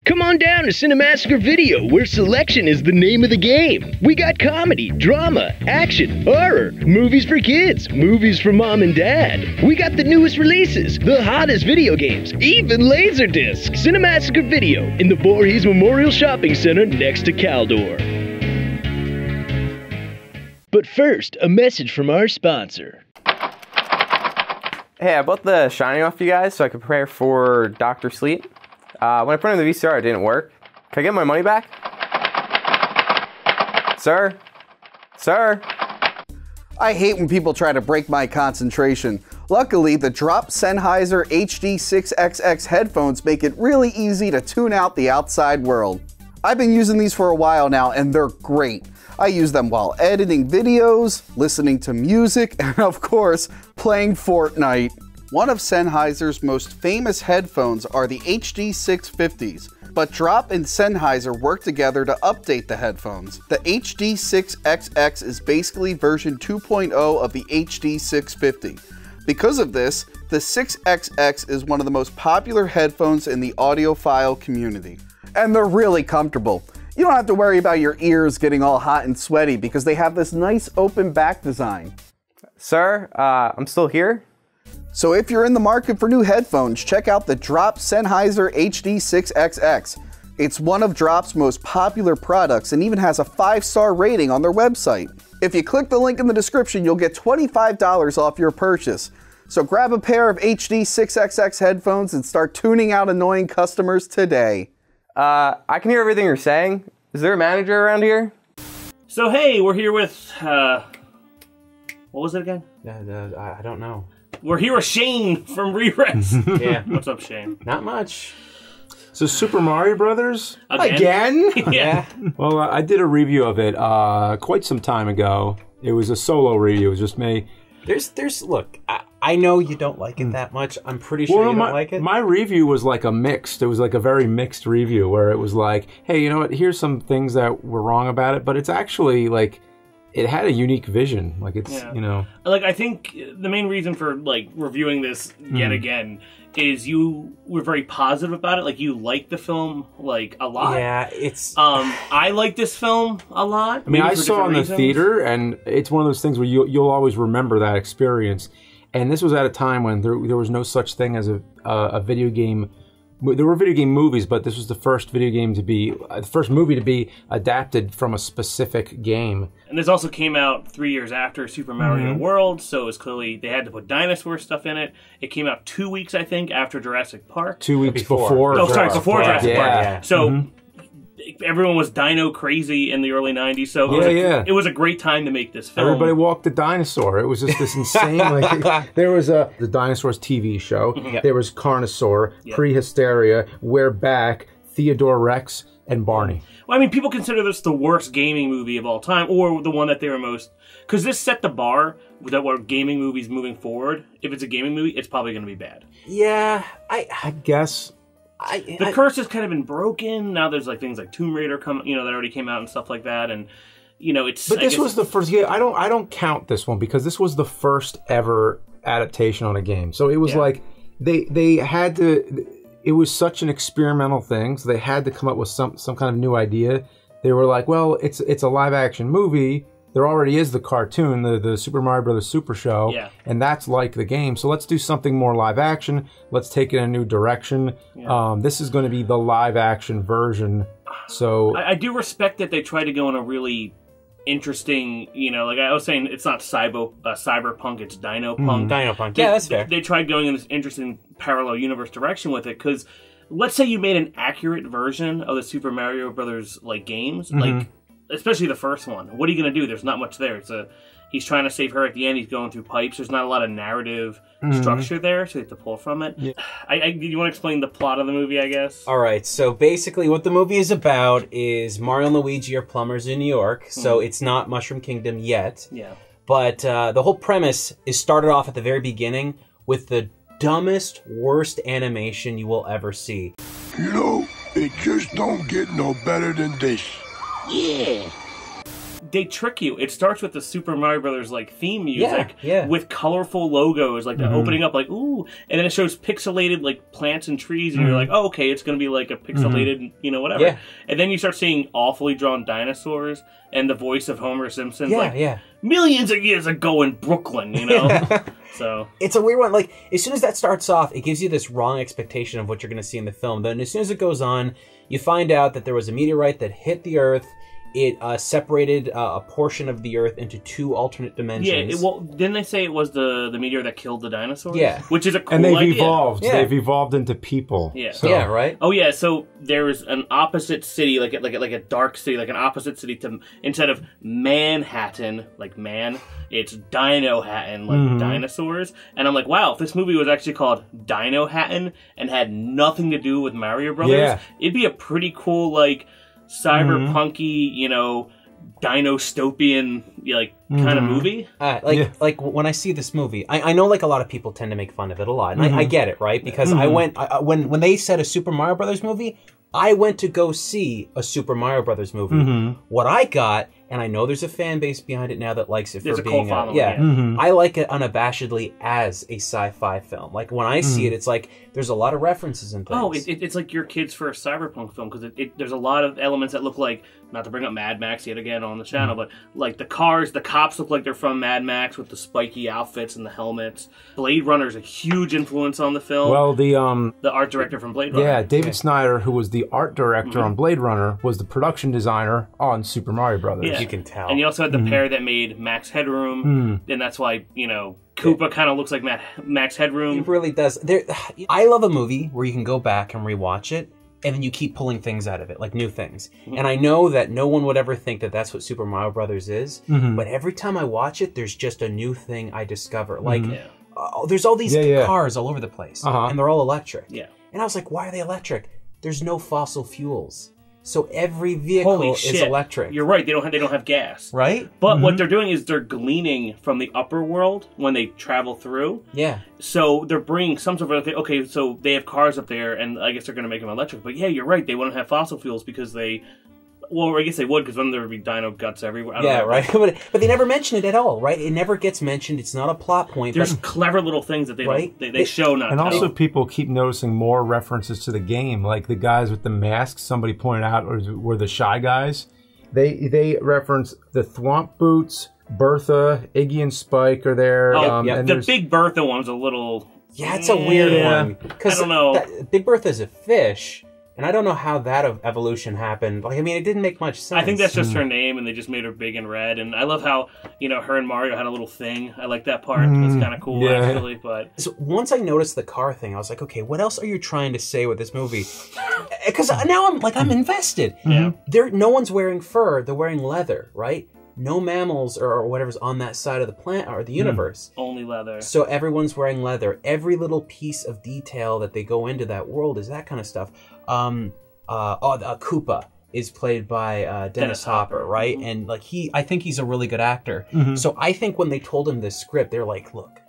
Come on down to Cinemassacre Video, where selection is the name of the game. We got comedy, drama, action, horror, movies for kids, movies for mom and dad. We got the newest releases, the hottest video games, even Laserdisc. Cinemassacre Video in the Voorhees Memorial Shopping Center next to Caldor. But first, a message from our sponsor. Hey, I bought the Shining off you guys so I could prepare for Dr. Sleep. When I put it in the VCR, it didn't work. Can I get my money back? Sir? Sir? I hate when people try to break my concentration. Luckily, the Drop Sennheiser HD6XX headphones make it really easy to tune out the outside world. I've been using these for a while now, and they're great. I use them while editing videos, listening to music, and of course, playing Fortnite. One of Sennheiser's most famous headphones are the HD650s, but Drop and Sennheiser work together to update the headphones. The HD6XX is basically version 2.0 of the HD650. Because of this, the 6XX is one of the most popular headphones in the audiophile community. And they're really comfortable. You don't have to worry about your ears getting all hot and sweaty because they have this nice open back design. Sir, I'm still here. So if you're in the market for new headphones, check out the Drop Sennheiser HD6XX. It's one of Drop's most popular products and even has a 5-star rating on their website. If you click the link in the description, you'll get $25 off your purchase. So grab a pair of HD6XX headphones and start tuning out annoying customers today. I can hear everything you're saying. Is there a manager around here? So hey, we're here with, what was it again? I don't know. We're here with Shane from Rerez. Yeah. What's up, Shane? Not much. So Super Mario Brothers? Again? Yeah. Well, I did a review of it quite some time ago. It was a solo review. It was just me. Look, I know you don't like it that much. I'm pretty sure you don't like it. My review was like it was like a very mixed review where it was like, hey, you know what, here's some things that were wrong about it, but it's actually like, it had a unique vision. Like it's, you know. Like, I think the main reason for like reviewing this yet again is you were very positive about it. Like, you liked the film like a lot. Yeah, it's. I like this film a lot. I mean, I saw it in the theater, and it's one of those things where you'll always remember that experience. And this was at a time when there was no such thing as a video game. There were video game movies, but this was the first video game to be, the first movie to be adapted from a specific game. And this also came out 3 years after Super Mario World, so it was clearly, they had to put dinosaur stuff in it. It came out 2 weeks, I think, after Jurassic Park. 2 weeks before. Oh, sorry, before Jurassic Park. Yeah. So everyone was dino crazy in the early 90s, so it was a great time to make this film. Everybody walked the dinosaur. It was just this insane, like, there was the Dinosaurs TV show, there was Carnosaur, Prehysteria, We're Back, Theodore Rex, and Barney. Well, I mean, people consider this the worst gaming movie of all time, or the one that they were most... Because this set the bar that what gaming movies moving forward. If it's a gaming movie, it's probably going to be bad. Yeah, I guess... The curse has kind of been broken. Now there's like things like Tomb Raider that already came out and stuff like that, and it's. But this was the first. Yeah, I don't count this one because this was the first ever adaptation on a game. So it was like they had to. It was such an experimental thing, so they had to come up with some kind of new idea. They were like, well, it's a live action movie. There already is the cartoon, the Super Mario Brothers Super Show, and that's like the game. So let's do something more live action. Let's take it in a new direction. Yeah. This is going to be the live action version. So I do respect that they try to go in a really interesting, like I was saying, it's not cyberpunk, it's dino-punk. Dino-punk, yeah, that's fair. They tried going in this interesting parallel universe direction with it, because let's say you made an accurate version of the Super Mario Brothers like games, like. Especially the first one. What are you going to do? There's not much there. He's trying to save her at the end. He's going through pipes. There's not a lot of narrative structure there, so you have to pull from it. Yeah. You want to explain the plot of the movie, I guess? All right. So basically what the movie is about is Mario and Luigi are plumbers in New York, so it's not Mushroom Kingdom yet. Yeah. But the whole premise is started off at the very beginning with the dumbest, worst animation you will ever see. It just don't get no better than this. Yeah. they trick you. It starts with the Super Mario Brothers like theme music Yeah. with colorful logos, like the opening up, like ooh, and then it shows pixelated like plants and trees, and you're like, oh, okay, it's gonna be like a pixelated, whatever. Yeah. And then you start seeing awfully drawn dinosaurs and the voice of Homer Simpson, Yeah, millions of years ago in Brooklyn, So it's a weird one. Like, as soon as that starts off, it gives you this wrong expectation of what you're going to see in the film. Then as soon as it goes on, you find out that there was a meteorite that hit the Earth. It separated a portion of the Earth into 2 alternate dimensions. Yeah, well, didn't they say it was the meteor that killed the dinosaurs? Yeah. Which is a cool And they've idea. evolved. Yeah. They've evolved into people. Yeah. So. Yeah, right? Oh yeah, so there's an opposite city, like a dark city, like an opposite city to instead of Manhattan, like man, it's Dino-Hattan, like dinosaurs. And I'm like, wow, if this movie was actually called Dino-Hattan and had nothing to do with Mario Brothers, it'd be a pretty cool like cyberpunky, dinostopian kind of movie. Like when I see this movie, I know like a lot of people tend to make fun of it a lot, and I get it, right? Because I went when they said a Super Mario Brothers movie, I went to go see a Super Mario Brothers movie. What I got, and I know there's a fan base behind it now that likes it There's for a being cult following, I like it unabashedly as a sci-fi film. Like when I see it, it's like there's a lot of references and things. Oh, it's like your kid's first cyberpunk film because there's a lot of elements that look like, not to bring up Mad Max yet again on the channel, but like the cars, the cops look like they're from Mad Max with the spiky outfits and the helmets. Blade Runner's a huge influence on the film. Well, the art director from Blade Runner. Yeah, David Snyder, who was the art director on Blade Runner, was the production designer on Super Mario Brothers. Yeah. You can tell. And you also had the pair that made Max Headroom, and that's why, Koopa kind of looks like Max Headroom. It really does. I love a movie where you can go back and rewatch it, and then you keep pulling things out of it, like new things. And I know that no one would ever think that that's what Super Mario Brothers is, but every time I watch it, there's just a new thing I discover. Like, there's all these cars all over the place, and they're all electric. Yeah. And I was like, why are they electric? There's no fossil fuels. So every vehicle is electric. You're right. They don't have gas. Right? But what they're doing is they're gleaning from the upper world when they travel through. Yeah. So they're bringing some sort of okay. So they have cars up there, and I guess they're going to make them electric. But yeah, you're right. They wouldn't have fossil fuels because they. Well, I guess they would because then there would be dino guts everywhere. I don't know. Right. But they never mention it at all, right? It never gets mentioned. It's not a plot point. There's clever little things that they show not. And tell. also, people keep noticing more references to the game, like the guys with the masks. Somebody pointed out, were the Shy Guys. They reference the Thwomp Boots, Bertha, Iggy and Spike are there. And the Big Bertha one's a little. Yeah, it's a weird one. I don't know. Big Bertha's a fish. And I don't know how that evolution happened. Like, I mean, it didn't make much sense. I think that's just her name, and they just made her big and red. And I love how, her and Mario had a little thing. I like that part. That's kind of cool, actually. But so once I noticed the car thing, I was like, okay, what else are you trying to say with this movie? Because now I'm invested. Yeah. No one's wearing fur. They're wearing leather, right? No mammals or whatever's on that side of the planet or the universe. Only leather. So everyone's wearing leather. Every little piece of detail that they go into that world is that kind of stuff. Koopa is played by Dennis Hopper, right? And like I think he's a really good actor. So I think when they told him this script, they're like, look,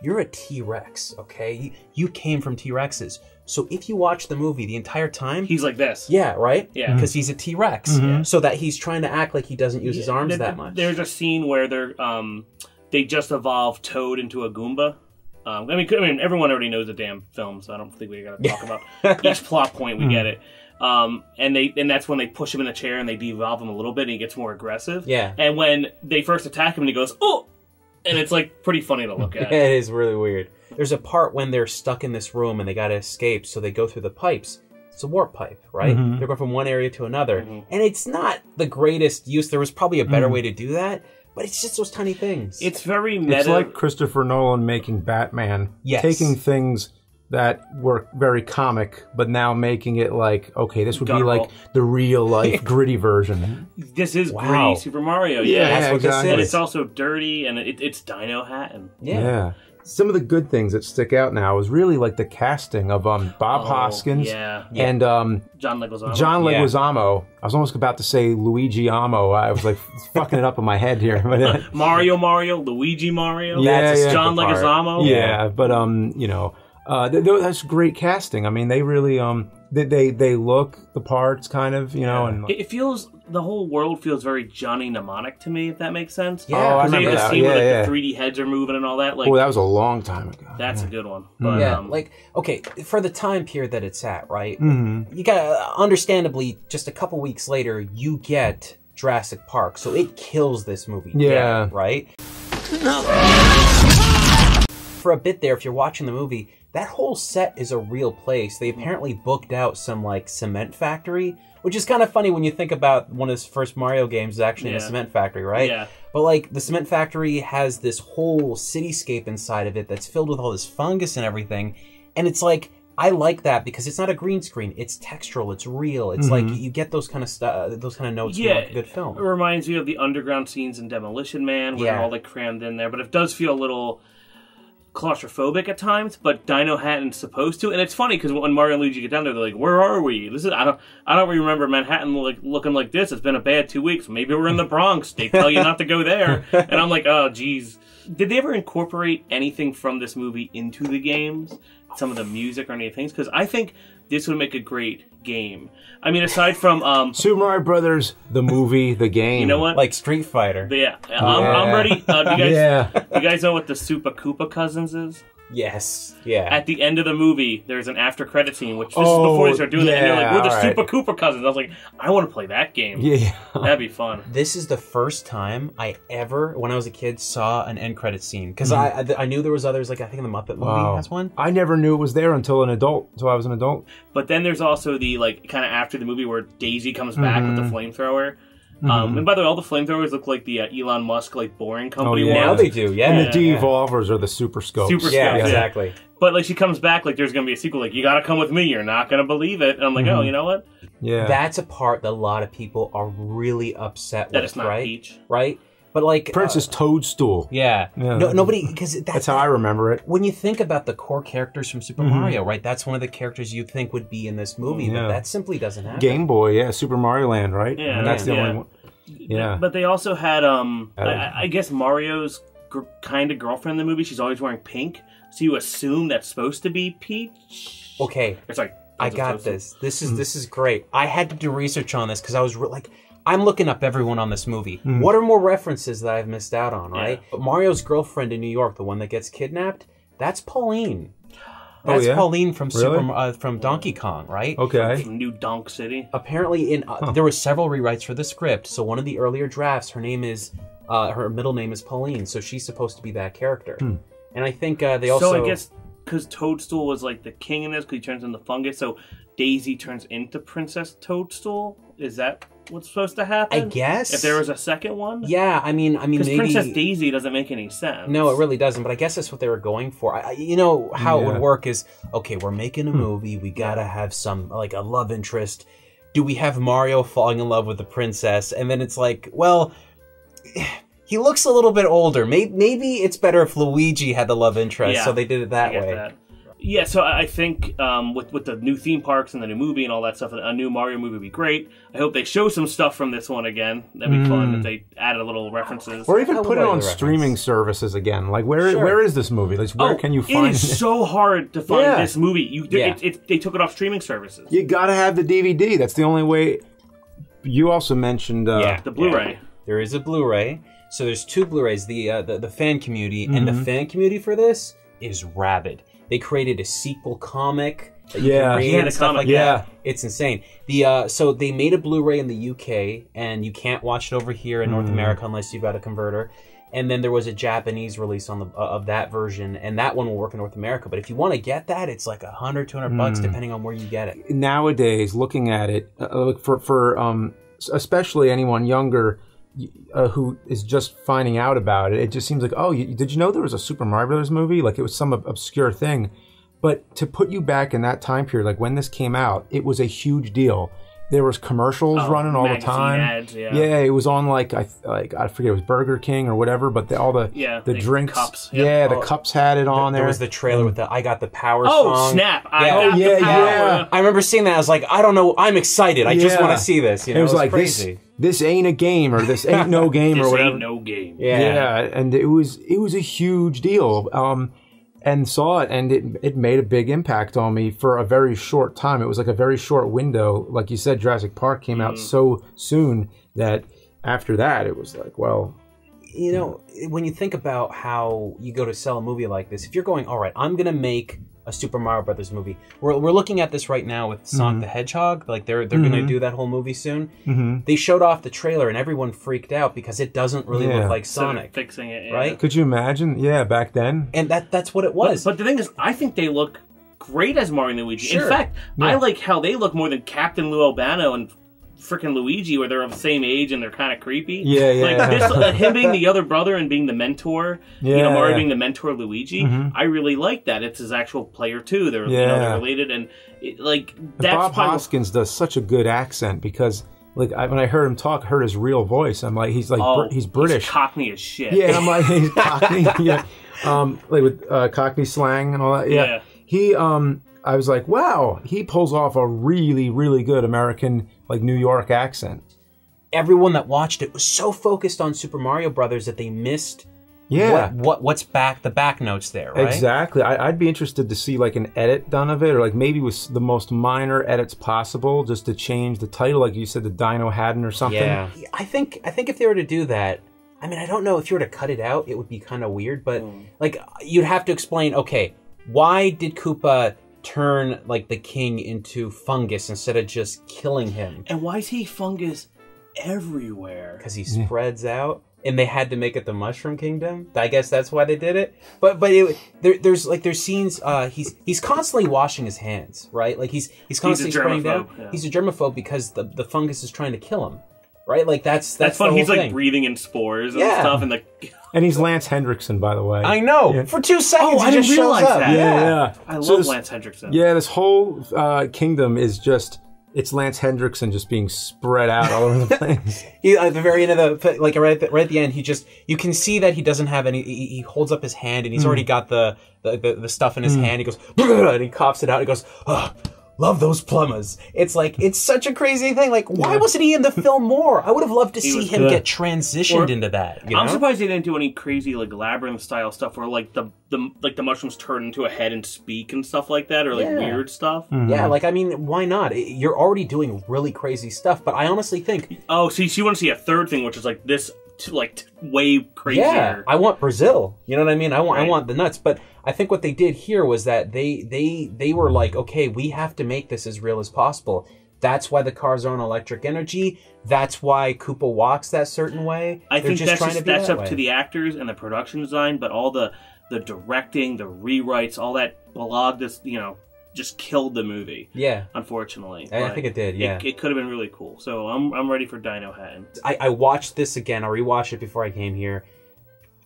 you're a T-Rex, okay? You came from T-Rexes. So if you watch the movie the entire time... He's like this. Yeah, right? Yeah. Because he's a T-Rex. So that he's trying to act like he doesn't use his arms that much. There's a scene where they just evolved Toad into a Goomba. I mean, everyone already knows the damn film, so I don't think we got to talk about each plot point. We get it. And that's when they push him in a chair and they devolve him a little bit and he gets more aggressive. Yeah. And when they first attack him and he goes, oh! And it's like pretty funny to look at. It is really weird. There's a part when they're stuck in this room and they got to escape, so they go through the pipes. It's a warp pipe, right? They're going from one area to another. And it's not the greatest use. There was probably a better way to do that, but it's just those tiny things. It's very meta. It's like Christopher Nolan making Batman. Yes. Taking things that were very comic, but now making it like, okay, this would be like the real life gritty version. This is gritty Super Mario. Yeah, that's what exactly. this is. But it's also dirty, and it's Dino-Hattan. Yeah. Some of the good things that stick out now is really like the casting of Bob Hoskins and John Leguizamo. John Leguizamo. I was almost about to say Luigi Amo. I was like fucking it up in my head here. Mario, Luigi Mario. Yeah, That's John Leguizamo. Yeah, but That's great casting. I mean, they really they look the parts, kind of, you know. And it feels, the whole world feels very Johnny Mnemonic to me, if that makes sense. Yeah, I remember the that. scene where the 3D heads are moving and all that. Like, that was a long time ago. That's a good one. But, okay, for the time period that it's at, right? You got, understandably, just a couple weeks later, you get Jurassic Park, so it kills this movie. Yeah. Right? No. For a bit there, if you're watching the movie, that whole set is a real place. They apparently booked out some, like, cement factory, which is kind of funny when you think about one of his first Mario games is actually in a cement factory, right? Yeah. But, like, the cement factory has this whole cityscape inside of it that's filled with all this fungus and everything. And it's like, I like that because it's not a green screen. It's textural. It's real. It's like, you get those kind of stuff, those kind of notes from like a good film. It reminds me of the underground scenes in Demolition Man, where they're all, like, crammed in there. But it does feel a little claustrophobic at times, but Dino Hatton's supposed to, and it's funny because when Mario and Luigi get down there, they're like, "Where are we? This is I don't remember Manhattan like looking like this. It's been a bad 2 weeks. Maybe we're in the Bronx. They tell you not to go there." And I'm like, "Oh, geez." Did they ever incorporate anything from this movie into the games? Some of the music or any things? Because I think this would make a great game. I mean, aside from Super Mario Brothers, the movie, the game. You know what? Like Street Fighter. Yeah, I'm ready. You guys know what the Super Koopa Cousins is? Yes. Yeah. At the end of the movie, there's an after credit scene, which this is before they start doing that, and they're like, "We're the Super Koopa Cousins." I was like, I want to play that game. Yeah. That'd be fun. This is the first time I ever, when I was a kid, saw an end credit scene. Because I knew there was others, like I think the Muppet movie has one. I never knew it was there until I was an adult. But then there's also the, like, kind of after the movie where Daisy comes back with the flamethrower. And by the way, all the flamethrowers look like the Elon Musk, like, boring company ones. Now they do, yeah. And the de-evolvers are the super scopes. Yeah, exactly. But, like, she comes back, like, there's going to be a sequel, like, "You gotta come with me, you're not going to believe it." And I'm like, oh, you know what? Yeah. That's a part that a lot of people are really upset with, That it's not right? Peach. Right? But, like... Princess Toadstool. Yeah. No, nobody... because that's how I remember it. When you think about the core characters from Super Mario, right? That's one of the characters you'd think would be in this movie, but that simply doesn't happen. Game Boy, Super Mario Land, right? Yeah. And that's the only one. Yeah. But they also had, I guess Mario's kind of girlfriend in the movie, she's always wearing pink, so you assume that's supposed to be Peach. Okay. It's like, I got this. This is great. I had to do research on this because I was like, I'm looking up everyone on this movie. What are more references that I've missed out on, right? But Mario's girlfriend in New York, the one that gets kidnapped, that's Pauline. That's Pauline from from Donkey Kong, right? Okay. From New Donk City. Apparently, there were several rewrites for the script. So one of the earlier drafts, her middle name is Pauline, so she's supposed to be that character. And I think they also. So I guess because Toadstool was like the king in this, because he turns into fungus, so Daisy turns into Princess Toadstool. Is that what's supposed to happen? I guess. If there was a second one? Yeah, I mean, because maybe... Princess Daisy doesn't make any sense. No, it really doesn't, but I guess that's what they were going for. You know, how it would work is, okay, we're making a movie, we gotta have some, like, a love interest. Do we have Mario falling in love with the princess? And then it's like, well, he looks a little bit older. Maybe it's better if Luigi had the love interest, so they did it that way. That. Yeah, so I think with the new theme parks and the new movie and all that stuff, a new Mario movie would be great. I hope they show some stuff from this one again. That'd be fun if they added a little references. Or even put it on streaming services again. Like, where is this movie? Like, where can you find it? It is so hard to find this movie. They took it off streaming services. You gotta have the DVD. That's the only way. You also mentioned... the Blu-ray. Yeah. There is a Blu-ray. So there's two Blu-rays. The fan community, and the fan community for this is rabid. They created a sequel comic that you can read and stuff like that. It's insane. So they made a Blu-ray in the UK, and you can't watch it over here in North America unless you've got a converter. And then there was a Japanese release of that version, and that one will work in North America. But if you want to get that, it's like $100, $200 depending on where you get it. Nowadays, looking at it, for especially anyone younger who is just finding out about it, it just seems like, oh, did you know there was a Super Mario Brothers movie? Like, it was some obscure thing. But to put you back in that time period, like when this came out, it was a huge deal. There was commercials running all the time. Ads, it was on like I forget, it was Burger King or whatever, but all the drinks, cups. The cups had it on there. There was the trailer with the "I Got the Power" song. Oh snap! I got the power. I remember seeing that. I was like, I don't know, I'm excited. I just want to see this. You know, it was like crazy. This ain't a game, or this ain't no game, or whatever. This ain't no game. Yeah, and it was a huge deal. and saw it, and it made a big impact on me for a very short time. It was like a very short window. Like you said, Jurassic Park came out so soon that after that, it was like, well... You know, when you think about how you go to sell a movie like this, if you're going, all right, I'm going to make a Super Mario Brothers movie. We're looking at this right now with Sonic the Hedgehog. Like, they're going to do that whole movie soon. They showed off the trailer, and everyone freaked out because it doesn't really look like Sonic. Fixing it, right? Could you imagine? Yeah, back then. And that's what it was. But the thing is, I think they look great as Mario and Luigi. Sure. In fact, I like how they look more than Captain Lou Albano and freaking Luigi, where they're of the same age and they're kind of creepy. Yeah. Like this, him being the other brother and being the mentor, Mario being the mentor of Luigi. I really like that. It's his actual player too. They're they're related, and that's Bob Hoskins does such a good accent because. Like when I heard him talk, heard his real voice. I'm like, he's British. He's Cockney as shit. Yeah, I'm like, he's Cockney. Yeah, like with Cockney slang and all that. Yeah. He, I was like, wow, he pulls off a really, really good American, like New York accent. Everyone that watched it was so focused on Super Mario Brothers that they missed. What's the back notes there, right? Exactly. I'd be interested to see like an edit done of it, or like maybe with the most minor edits possible, just to change the title, like you said, the Dino Haddon or something. Yeah. I think if they were to do that, I mean, I don't know if you were to cut it out, it would be kind of weird, but like you'd have to explain, okay, why did Koopa turn like the king into fungus instead of just killing him? And why is he fungus everywhere? Because he spreads out. And they had to make it the Mushroom Kingdom. I guess that's why they did it. But there's scenes. He's constantly washing his hands, right? Like he's constantly spraying down. Yeah. He's a germaphobe because the fungus is trying to kill him, right? Like that's fun. The whole he's thing. Like breathing in spores and stuff, and and he's Lance Hendrickson, by the way. I know. For 2 seconds, I he didn't just realize shows up. that. Yeah. I love Lance Hendrickson. Yeah, this whole kingdom is just. It's Lance Hendrickson just being spread out all over the place. At the very end of the, like right at the end, you can see that he doesn't have any. He holds up his hand and he's already got the stuff in his hand. He goes and he coughs it out. He goes, oh, love those plumbers. It's like it's such a crazy thing. Like why wasn't he in the film more? I would have loved to see him get transitioned into that. You know? I'm surprised they didn't do any crazy like labyrinth style stuff where like the mushrooms turn into a head and speak and stuff like that, or like weird stuff. Yeah, like I mean, why not? You're already doing really crazy stuff, but I honestly think. Oh, see, so you want to see a third thing, which is like this, way crazier. Yeah, I want Brazil. You know what I mean? I want the nuts. But I think what they did here was that they were like, okay, we have to make this as real as possible. That's why the cars are on electric energy. That's why Koopa walks that certain way. I think that's up to the actors and the production design, but all the directing, the rewrites, all that blog, just killed the movie. Yeah, unfortunately, I think it did. Yeah, it could have been really cool. So I'm ready for Dino Haddon. I watched this again. I rewatched it before I came here.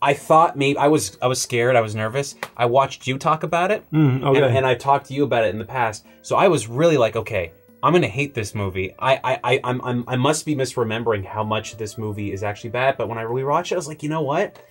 I thought maybe I was scared. I was nervous. I watched you talk about it, and I talked to you about it in the past. So I was really like, okay, I'm gonna hate this movie. I must be misremembering how much this movie is actually bad. But when I rewatched it, I was like, you know what?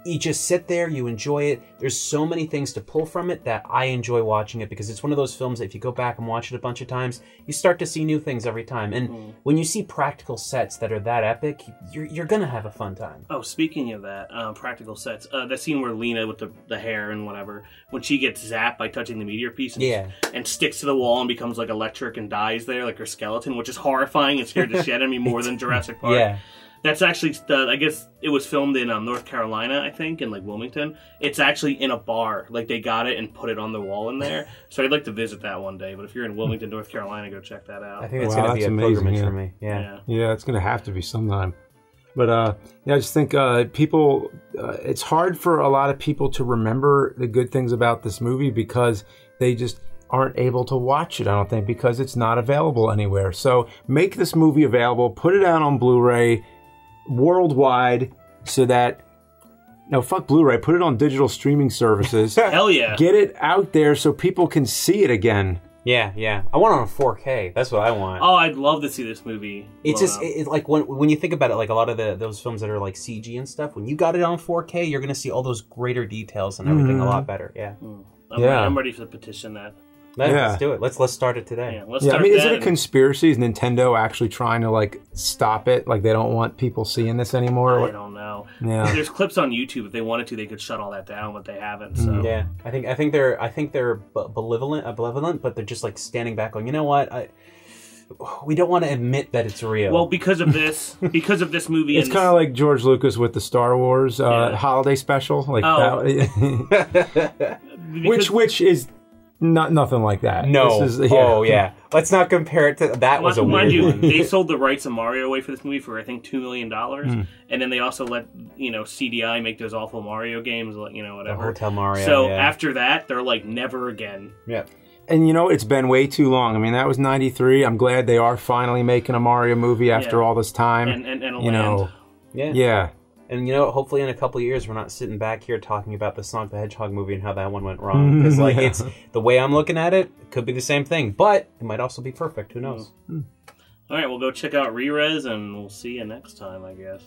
You just sit there, you enjoy it. There's so many things to pull from it that I enjoy watching it because it's one of those films that if you go back and watch it a bunch of times, you start to see new things every time. And when you see practical sets that are that epic, you're gonna have a fun time. Oh, speaking of that, practical sets, that scene where Lena with the hair and whatever, when she gets zapped by touching the meteor piece and sticks to the wall and becomes like electric and dies there, like her skeleton, which is horrifying and scared the shit out of me more than Jurassic Park. Yeah. That's actually, I guess it was filmed in North Carolina, I think, in like Wilmington. It's actually in a bar. Like they got it and put it on the wall in there. So I'd like to visit that one day. But if you're in Wilmington, North Carolina, go check that out. I think it's going to be a pilgrimage for me. Yeah, it's going to have to be sometime. But I just think people, it's hard for a lot of people to remember the good things about this movie because they just aren't able to watch it, I don't think, because it's not available anywhere. So make this movie available, put it out on Blu-ray, worldwide, so that fuck Blu-ray, put it on digital streaming services. Hell yeah, get it out there so people can see it again. Yeah, I want it on 4K. That's what I want. Oh, I'd love to see this movie. It's just like when you think about it, like a lot of those films that are like CG and stuff. When you got it on 4K, you're gonna see all those greater details and everything a lot better. Yeah, I'm ready to petition that. Let's do it. Let's start it today. Yeah, let's start is it a conspiracy? Is Nintendo actually trying to like stop it? Like they don't want people seeing this anymore? I don't know. know. Yeah. There's clips on YouTube. If they wanted to, they could shut all that down, but they haven't. So Yeah, I think they're benevolent, but they're just like standing back, going, you know what, we don't want to admit that it's real. Well, because of this movie, It's kind of like George Lucas with the Star Wars holiday special, like that, which is nothing like that. No. This is, Oh yeah. Let's not compare it to that. Was a mind weird you, one. they sold the rights of Mario away for this movie for I think $2 million, and then they also let CDI make those awful Mario games, like whatever. Hotel Mario. So yeah. after that, they're like never again. Yeah. And it's been way too long. I mean, that was '93. I'm glad they are finally making a Mario movie after all this time. And a land. Yeah. And hopefully in a couple of years we're not sitting back here talking about the Sonic the Hedgehog movie and how that one went wrong. Because it's the way I'm looking at it, it could be the same thing, but it might also be perfect. Who knows? All right, we'll go check out Rerez, and we'll see you next time, I guess.